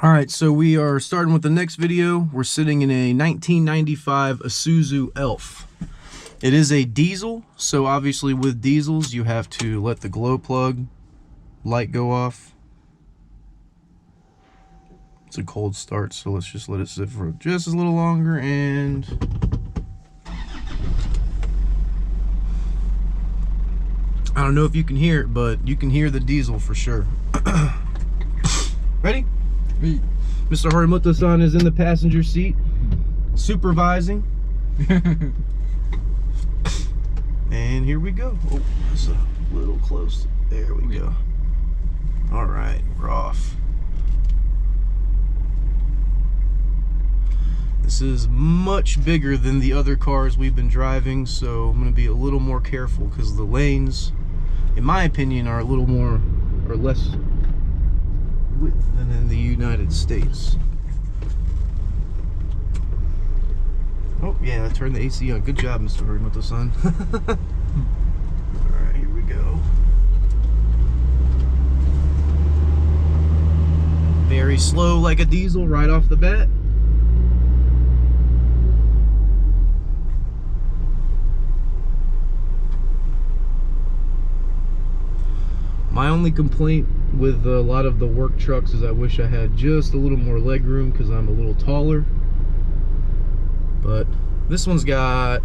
All right, so we are starting with the next video. We're sitting in a 1995 Isuzu Elf. It is a diesel, so obviously with diesels you have to let the glow plug light go off. It's a cold start, so let's just let it sit for just a little longer. And I don't know if you can hear it, but you can hear the diesel for sure. Ready? Mr. Horimoto-san is in the passenger seat, supervising. And here we go. Oh, that's a little close. There we go. All right, we're off. This is much bigger than the other cars we've been driving, so I'm going to be a little more careful because the lanes, in my opinion, are a little more or less width than in the United States. Oh yeah, I turned the AC on. Good job, Mr. Horimoto-san. Alright, here we go. Very slow like a diesel right off the bat. My only complaint with a lot of the work trucks is I wish I had just a little more leg room because I'm a little taller. But this one's got,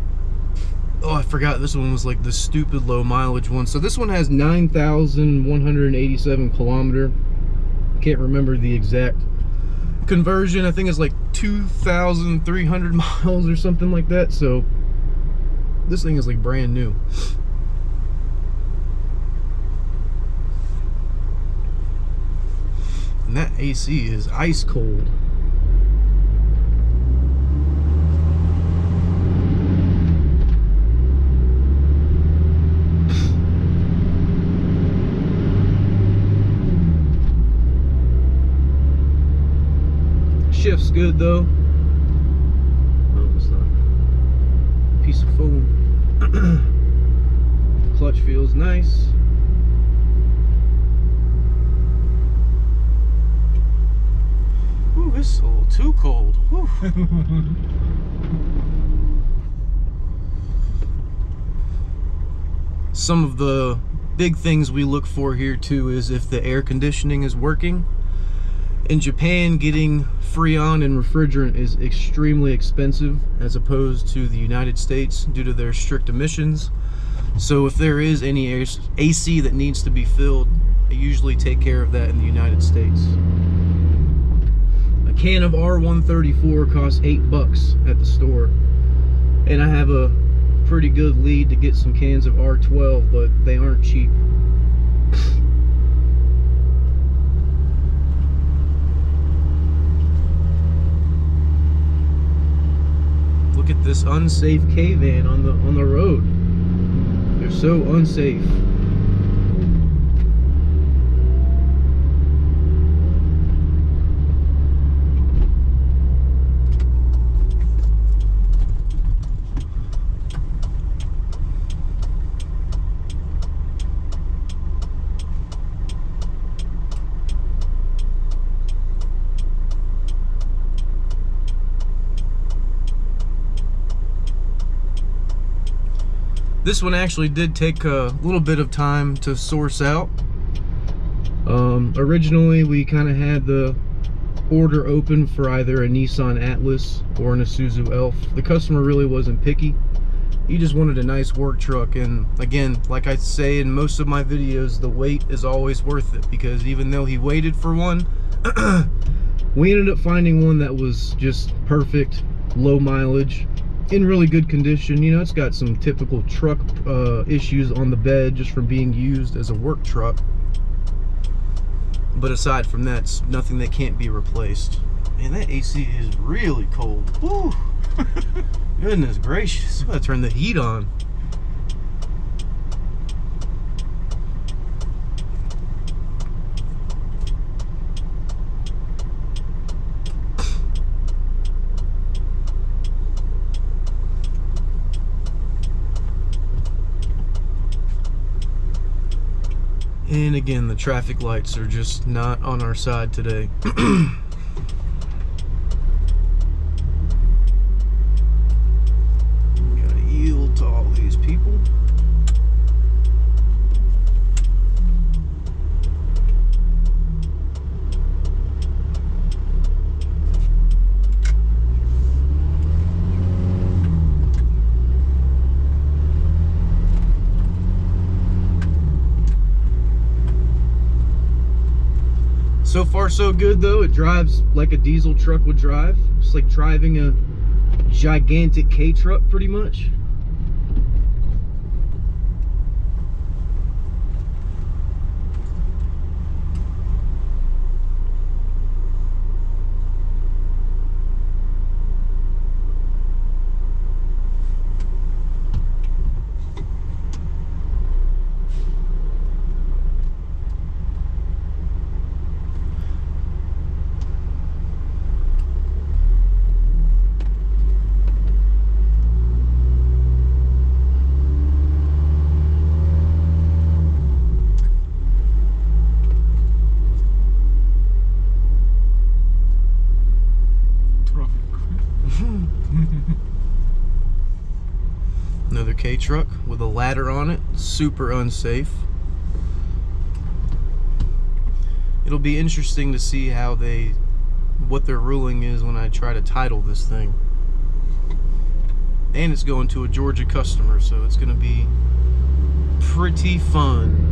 oh, I forgot this one was like the stupid low mileage one. So this one has 9,187 kilometer. Can't remember the exact conversion. I think it's like 2,300 miles or something like that. So this thing is like brand new. And that AC is ice cold. Shift's good though. Oh, it's not. Piece of foam. Clutch feels nice. Ooh, it's a little too cold. Some of the big things we look for here too is if the air conditioning is working. In Japan, getting Freon and refrigerant is extremely expensive as opposed to the United States due to their strict emissions. So if there is any AC that needs to be filled, I usually take care of that in the United States. A can of R134 costs $8 at the store, and I have a pretty good lead to get some cans of R12, but they aren't cheap. Look at this unsafe K-van on the road. They're so unsafe. This one actually did take a little bit of time to source out. Originally we kind of had the order open for either a Nissan Atlas or an Isuzu Elf. The customer really wasn't picky. He just wanted a nice work truck, and again, like I say in most of my videos, the wait is always worth it, because even though he waited for one, we ended up finding one that was just perfect, low mileage, in really good condition. You know, it's got some typical truck issues on the bed just from being used as a work truck, but aside from that, it's nothing that can't be replaced. Man, that AC is really cold. Woo. Goodness gracious, I'm gonna turn the heat on. And again, the traffic lights are just not on our side today. Gotta yield to all these people. So far so good though. It drives like a diesel truck would drive. It's like driving a gigantic K truck pretty much. Another K truck with a ladder on it, super unsafe. It'll be interesting to see how what their ruling is when I try to title this thing. And it's going to a Georgia customer, so it's gonna be pretty fun.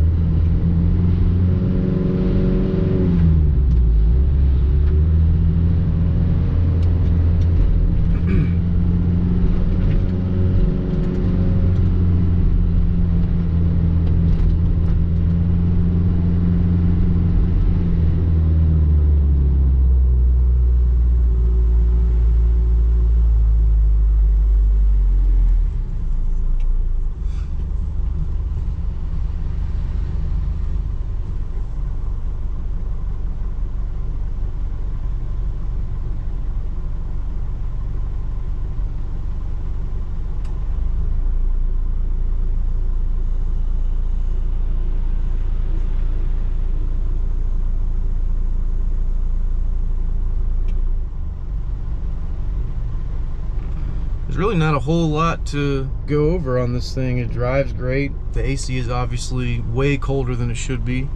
Really not a whole lot to go over on this thing. It drives great. The AC is obviously way colder than it should be.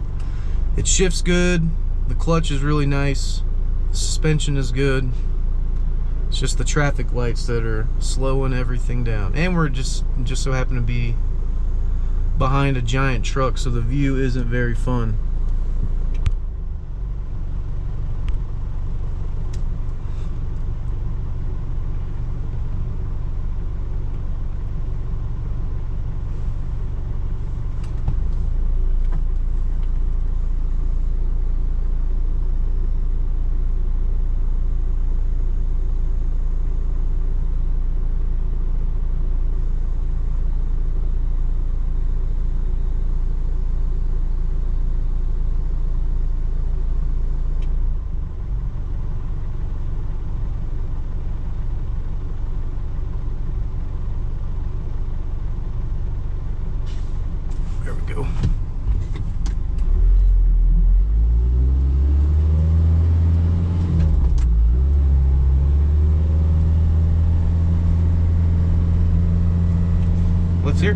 It shifts good. The clutch is really nice. The suspension is good. It's just the traffic lights that are slowing everything down. And we're just so happen to be behind a giant truck, so the view isn't very fun. There we go. Let's hear.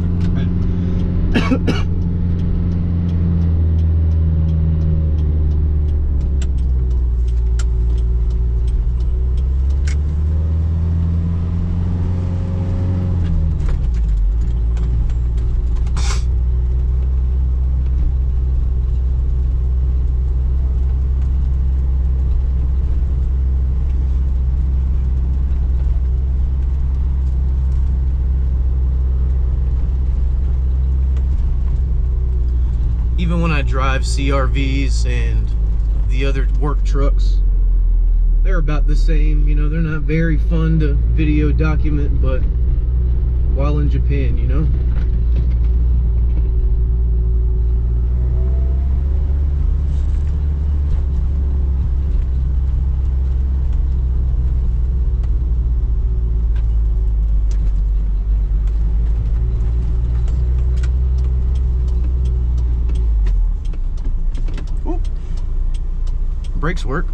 Even when I drive CRVs and the other work trucks, they're about the same. You know, they're not very fun to video document, but while in Japan, you know. Brakes work.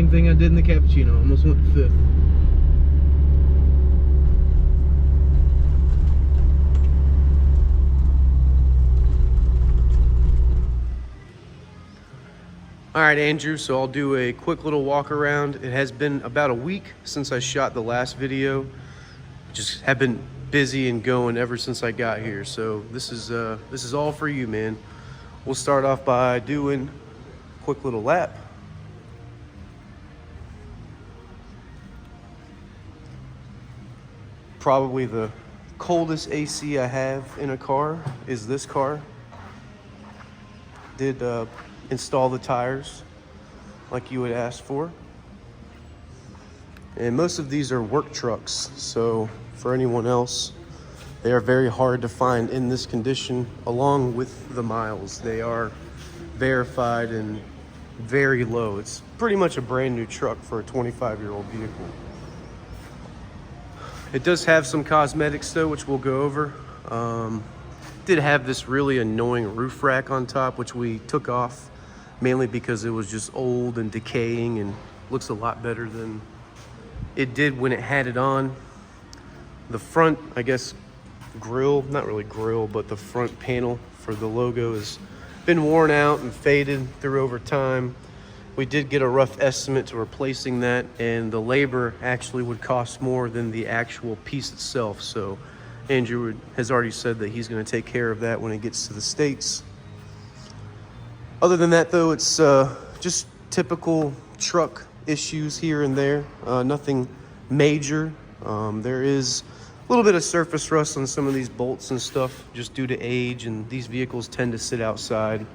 same thing I did in the cappuccino. Almost went to fifth. All right, Andrew, so I'll do a quick little walk around. It has been about a week since I shot the last video. Just have been busy and going ever since I got here. So this is all for you, man. We'll start off by doing a quick little lap. Probably the coldest AC I have in a car is this car. Did install the tires like you would ask for. And most of these are work trucks, so for anyone else, they are very hard to find in this condition along with the miles. They are verified and very low. It's pretty much a brand new truck for a 25-year-old vehicle. It does have some cosmetics though, which we'll go over. Did have this really annoying roof rack on top, which we took off mainly because it was just old and decaying and looks a lot better than it did when it had it on. The front, I guess, grill, not really grill, but the front panel for the logo has been worn out and faded through over time. We did get a rough estimate to replacing that, and the labor actually would cost more than the actual piece itself. So Andrew has already said that he's going to take care of that when it gets to the States. Other than that, though, it's just typical truck issues here and there. Nothing major. There is a little bit of surface rust on some of these bolts and stuff just due to age, and these vehicles tend to sit outside.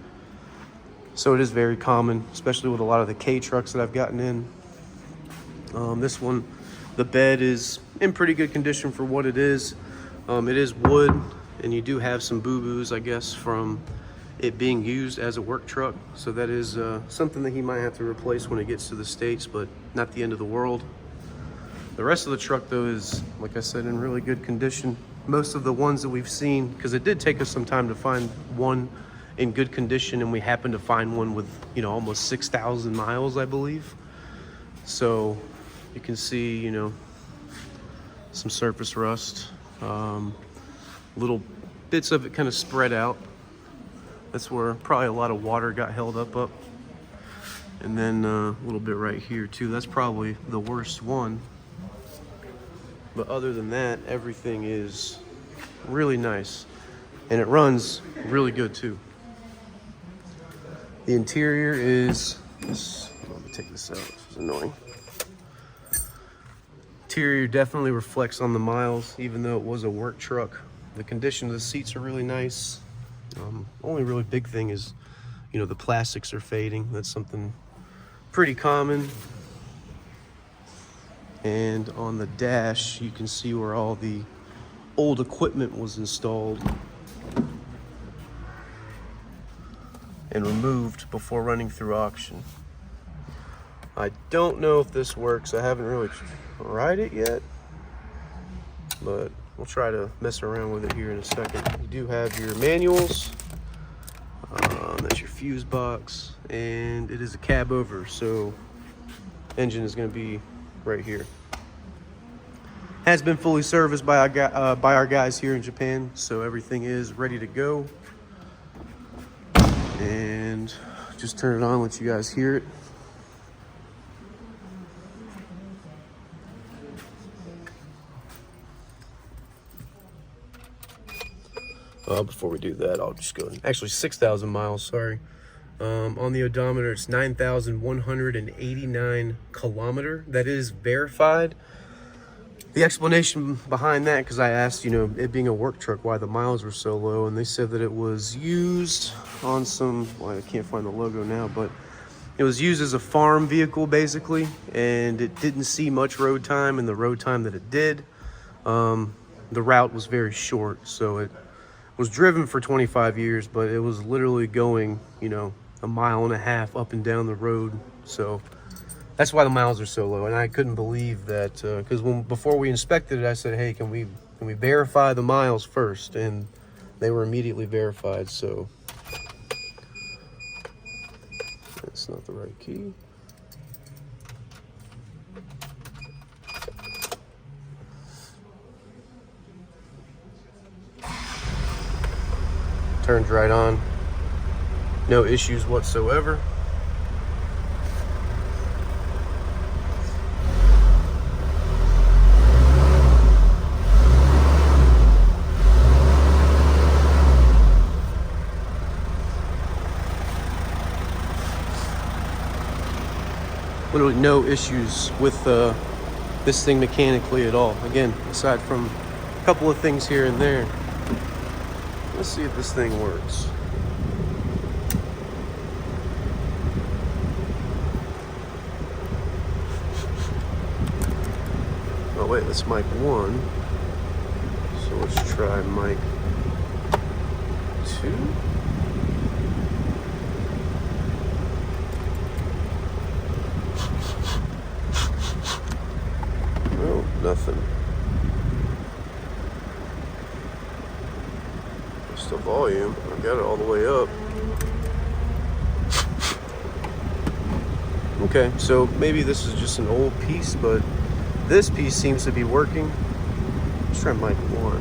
So it is very common, especially with a lot of the K trucks that I've gotten in. This one, the bed is in pretty good condition for what it is. It is wood, and you do have some boo-boos, I guess, from it being used as a work truck. So that is something that he might have to replace when it gets to the States, but not the end of the world. The rest of the truck, though, is, like I said, in really good condition. Most of the ones that we've seen, because it did take us some time to find one in good condition, and we happened to find one with, you know, almost 6,000 miles, I believe. So you can see, you know, some surface rust, little bits of it kind of spread out. That's where probably a lot of water got held up. And then a little bit right here too. That's probably the worst one. But other than that, everything is really nice. And it runs really good too. The interior is, let me take this out, this is annoying. Interior definitely reflects on the miles, even though it was a work truck. The condition of the seats are really nice. Only really big thing is, you know, the plastics are fading. That's something pretty common. And on the dash, you can see where all the old equipment was installed and removed before running through auction. I don't know if this works. I haven't really tried it yet, but we'll try to mess around with it here in a second. You do have your manuals. That's your fuse box, and it is a cab over, so engine is going to be right here. Has been fully serviced by our guys here in Japan, so everything is ready to go. And just turn it on, let you guys hear it. Before we do that, I'll just go, actually 6,000 miles, sorry. On the odometer, it's 9,189 kilometer. That is verified. The explanation behind that, because I asked, you know, it being a work truck, why the miles were so low, and they said that it was used on some, well, I can't find the logo now, but it was used as a farm vehicle, basically, and it didn't see much road time, and the road time that it did, the route was very short, so it was driven for 25 years, but it was literally going, you know, 1.5 miles up and down the road. So that's why the miles are so low. And I couldn't believe that, because before we inspected it, I said, hey, can we verify the miles first? And they were immediately verified. So that's not the right key. Turned right on. No issues whatsoever. Literally no issues with this thing mechanically at all. Again, aside from a couple of things here and there. Let's see if this thing works. Oh wait, that's mic 1. So let's try mic 2. Oh, nothing. Just the volume. I got it all the way up. Okay, so maybe this is just an old piece, but this piece seems to be working. Let's try mic 1.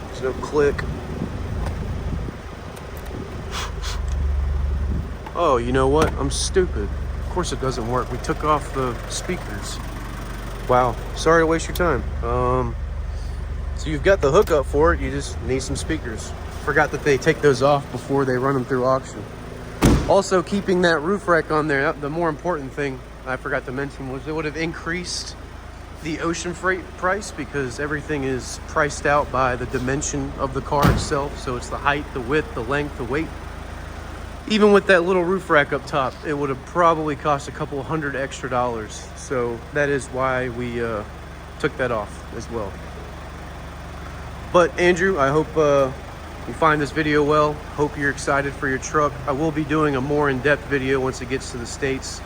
There's no click. Oh, you know what? I'm stupid. Of course it doesn't work. We took off the speakers. Wow. Sorry to waste your time. So you've got the hookup for it. You just need some speakers. Forgot that they take those off before they run them through auction. Also, keeping that roof rack on there, the more important thing I forgot to mention was it would have increased the ocean freight price because everything is priced out by the dimension of the car itself. So it's the height, the width, the length, the weight. Even with that little roof rack up top, it would have probably cost a couple $100 extra. So that is why we took that off as well. But Andrew, I hope you find this video well. Hope you're excited for your truck. I will be doing a more in-depth video once it gets to the States.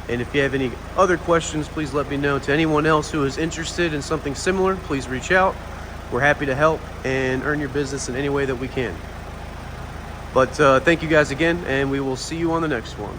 And if you have any other questions, please let me know. To anyone else who is interested in something similar, please reach out. We're happy to help and earn your business in any way that we can. But thank you guys again, and we will see you on the next one.